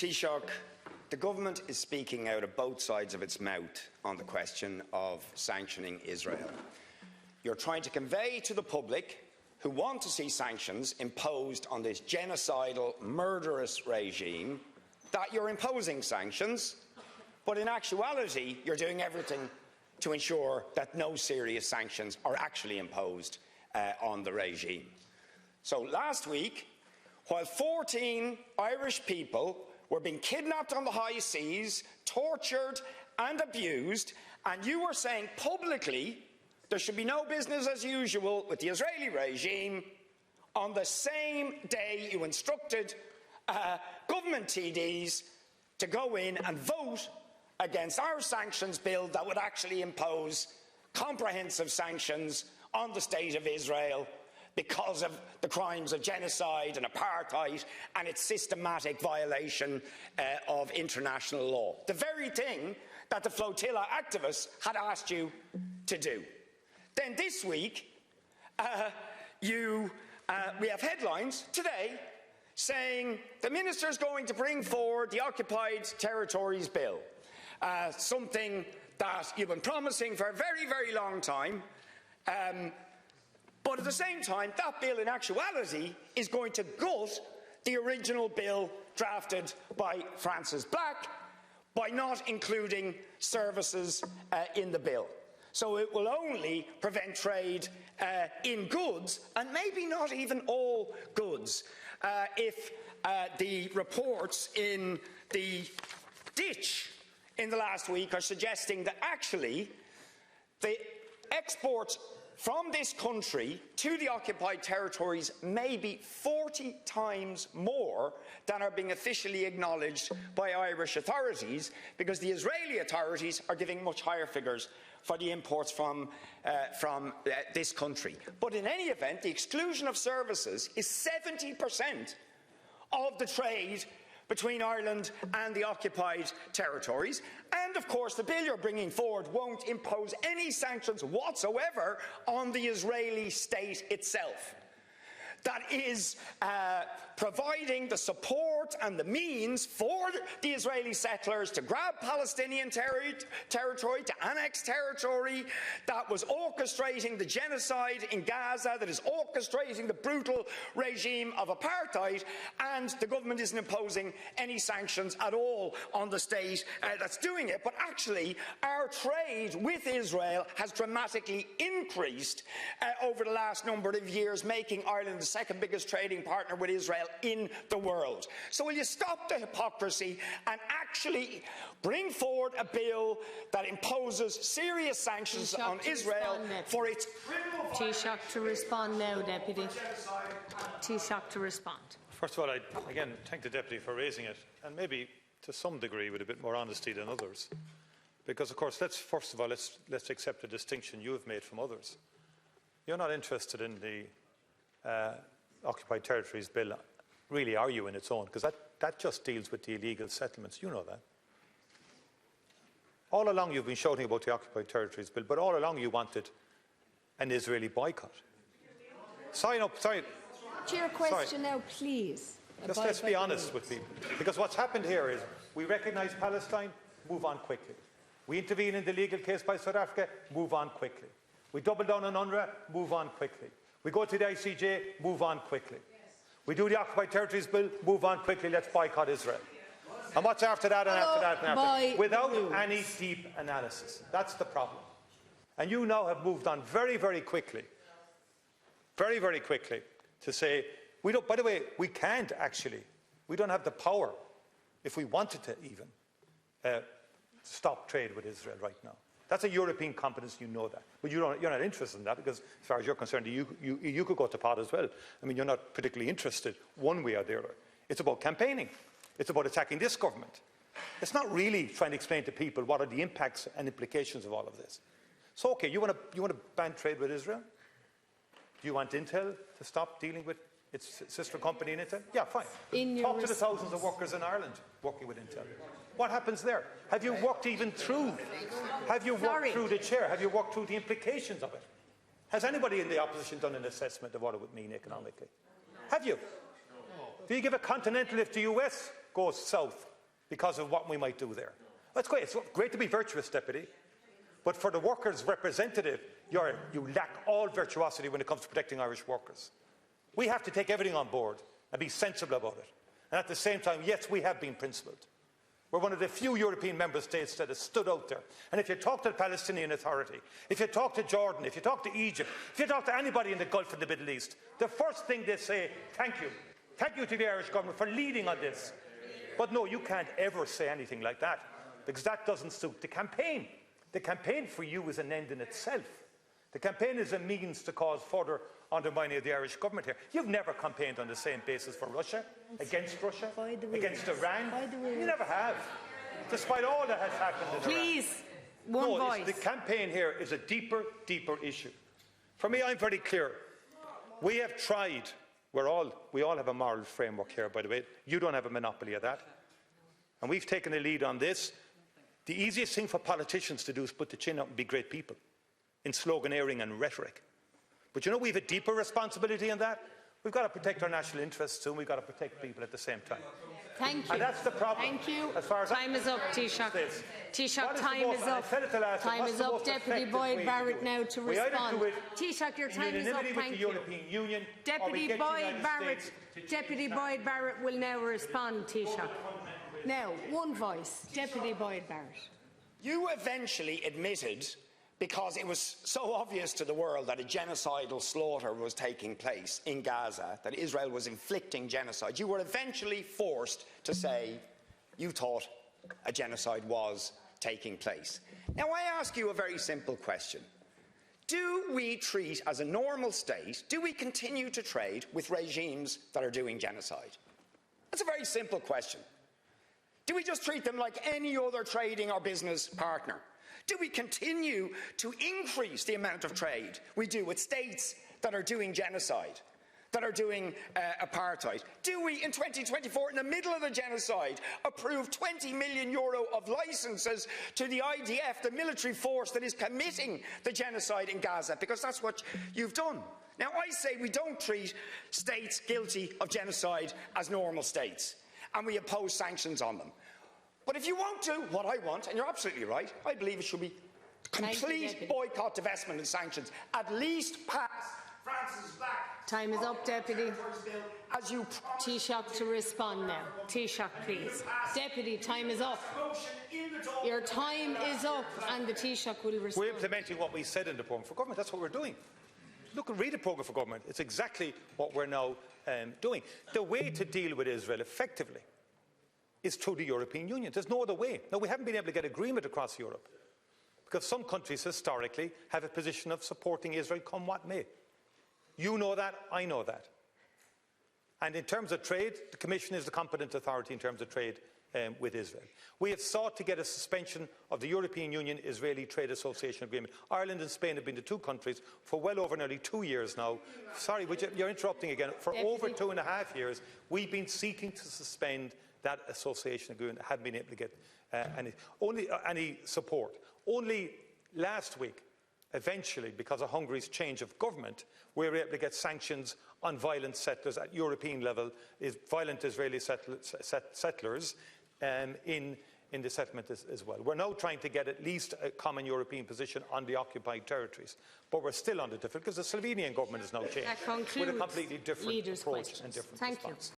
Taoiseach, the government is speaking out of both sides of its mouth on the question of sanctioning Israel. You're trying to convey to the public who want to see sanctions imposed on this genocidal, murderous regime that you're imposing sanctions, but in actuality you're doing everything to ensure that no serious sanctions are actually imposed on the regime. So last week, while 14 Irish people were being kidnapped on the high seas, tortured and abused, and you were saying publicly there should be no business as usual with the Israeli regime, on the same day you instructed government TDs to go in and vote against our sanctions bill that would actually impose comprehensive sanctions on the State of Israel because of the crimes of genocide and apartheid and its systematic violation of international law. The very thing that the flotilla activists had asked you to do. Then this week, we have headlines today saying the minister is going to bring forward the Occupied Territories Bill, something that you've been promising for a very, very long time. But at the same time, that bill in actuality is going to gut the original bill drafted by Francis Black by not including services in the bill. So it will only prevent trade in goods, and maybe not even all goods, if the reports in the ditch in the last week are suggesting that actually the exports from this country to the occupied territories may be 40 times more than are being officially acknowledged by Irish authorities, because the Israeli authorities are giving much higher figures for the imports from this country. But in any event, the exclusion of services is 70% of the trade between Ireland and the occupied territories. And of course the bill you're bringing forward won't impose any sanctions whatsoever on the Israeli state itself. That is providing the support and the means for the Israeli settlers to grab Palestinian territory, to annex territory, that was orchestrating the genocide in Gaza, that is orchestrating the brutal regime of apartheid, and the government isn't imposing any sanctions at all on the state that's doing it. But actually, our trade with Israel has dramatically increased over the last number of years, making Ireland the second biggest trading partner with Israel in the world. So will you stop the hypocrisy and actually bring forward a bill that imposes serious sanctions on Israel for its Taoiseach to respond now, Deputy. Taoiseach to respond. First of all, I again thank the Deputy for raising it, and maybe to some degree with a bit more honesty than others. Because, of course, first of all, let's accept the distinction you have made from others. You're not interested in the Occupied Territories Bill, really, are you, in its own? Because that just deals with the illegal settlements. You know that. All along you've been shouting about the Occupied Territories Bill, but all along you wanted an Israeli boycott. Sorry. To your question now, please. Just let's be honest with people. Because what's happened here is we recognise Palestine, move on quickly. We intervene in the legal case by South Africa, move on quickly. We double down on UNRWA, move on quickly. We go to the ICJ, move on quickly. We do the Occupied Territories Bill, move on quickly, let's boycott Israel. And what's after that and after that and after that? Without any deep analysis. That's the problem. And you now have moved on very, very quickly, to say, by the way, we can't actually, we don't have the power, if we wanted to even, stop trade with Israel right now. That's a European competence, you know that. But you're not interested in that, because as far as you're concerned, you could go to pot as well. I mean, you're not particularly interested one way or the other. It's about campaigning. It's about attacking this government. It's not really trying to explain to people what are the impacts and implications of all of this. So, okay, you want to ban trade with Israel? Do you want Intel to stop dealing with its sister company in Intel? Yeah, fine. Talk to the thousands of workers in Ireland working with Intel. What happens there? Have you walked even through? Have you walked through the chair? Have you walked through the implications of it? Has anybody in the opposition done an assessment of what it would mean economically? Have you? Do you give a continental if the US goes south? because of what we might do there. That's great. It's great to be virtuous, Deputy. But for the workers' representative, you lack all virtuosity when it comes to protecting Irish workers. We have to take everything on board and be sensible about it. And at the same time, yes, we have been principled. We're one of the few European member states that has stood out there. And if you talk to the Palestinian Authority, if you talk to Jordan, if you talk to Egypt, if you talk to anybody in the Gulf and the Middle East, the first thing they say, thank you. Thank you to the Irish government for leading on this. But no, you can't ever say anything like that, because that doesn't suit the campaign. The campaign for you is an end in itself. The campaign is a means to cause further undermining of the Irish government here. You've never campaigned on the same basis for Russia, against Russia, against Iran. You never have, despite all that has happened in Iran. Please, one voice. The campaign here is a deeper, deeper issue. For me, I'm very clear. We have tried. We all have a moral framework here, by the way. You don't have a monopoly of that. And we've taken the lead on this. The easiest thing for politicians to do is put the chin up and be great people in sloganeering and rhetoric. But you know, we have a deeper responsibility in that. We've got to protect our national interests too, and we've got to protect people at the same time. Thank you. And that's the problem. Thank you. As far as time is up, Taoiseach. Taoiseach, time is up. Time is up. Deputy Boyd Barrett now to respond. Taoiseach, your time is up. Thank you. Deputy Boyd Barrett will now respond, Taoiseach. Now, one voice. Deputy Boyd Barrett. You eventually admitted, because it was so obvious to the world that a genocidal slaughter was taking place in Gaza, that Israel was inflicting genocide, you were eventually forced to say you thought a genocide was taking place. Now, I ask you a very simple question. Do we treat, as a normal state, do we continue to trade with regimes that are doing genocide? That's a very simple question. Do we just treat them like any other trading or business partner? Do we continue to increase the amount of trade we do with states that are doing genocide, that are doing apartheid? Do we, in 2024, in the middle of the genocide, approve €20 million of licences to the IDF, the military force that is committing the genocide in Gaza? Because that's what you've done. Now, I say we don't treat states guilty of genocide as normal states, and we impose sanctions on them. But if you won't do what I want, and you're absolutely right, I believe it should be complete boycott, divestment and sanctions. At least pass France's back. Time is up, Deputy. Taoiseach to respond now. Taoiseach, please. Deputy, time is up. Your time is up, and the Taoiseach will respond. We're implementing what we said in the programme for government. That's what we're doing. Look and read the programme for government. It's exactly what we're now doing. The way to deal with Israel effectively is through the European Union. There's no other way. Now, we haven't been able to get agreement across Europe because some countries historically have a position of supporting Israel come what may. You know that, I know that. And in terms of trade, the Commission is the competent authority in terms of trade with Israel. We have sought to get a suspension of the European Union-Israeli Trade Association Agreement. Ireland and Spain have been the two countries for well over nearly 2 years now. Sorry, you're interrupting again. For over 2.5 years, we've been seeking to suspend that association agreement. Haven't been able to get any support. Only last week, eventually, because of Hungary's change of government, we were able to get sanctions on violent settlers at European level, violent Israeli settlers in the settlement as well. We're now trying to get at least a common European position on the occupied territories, but we're still under different because the Slovenian government has now changed with a completely different approach and different response.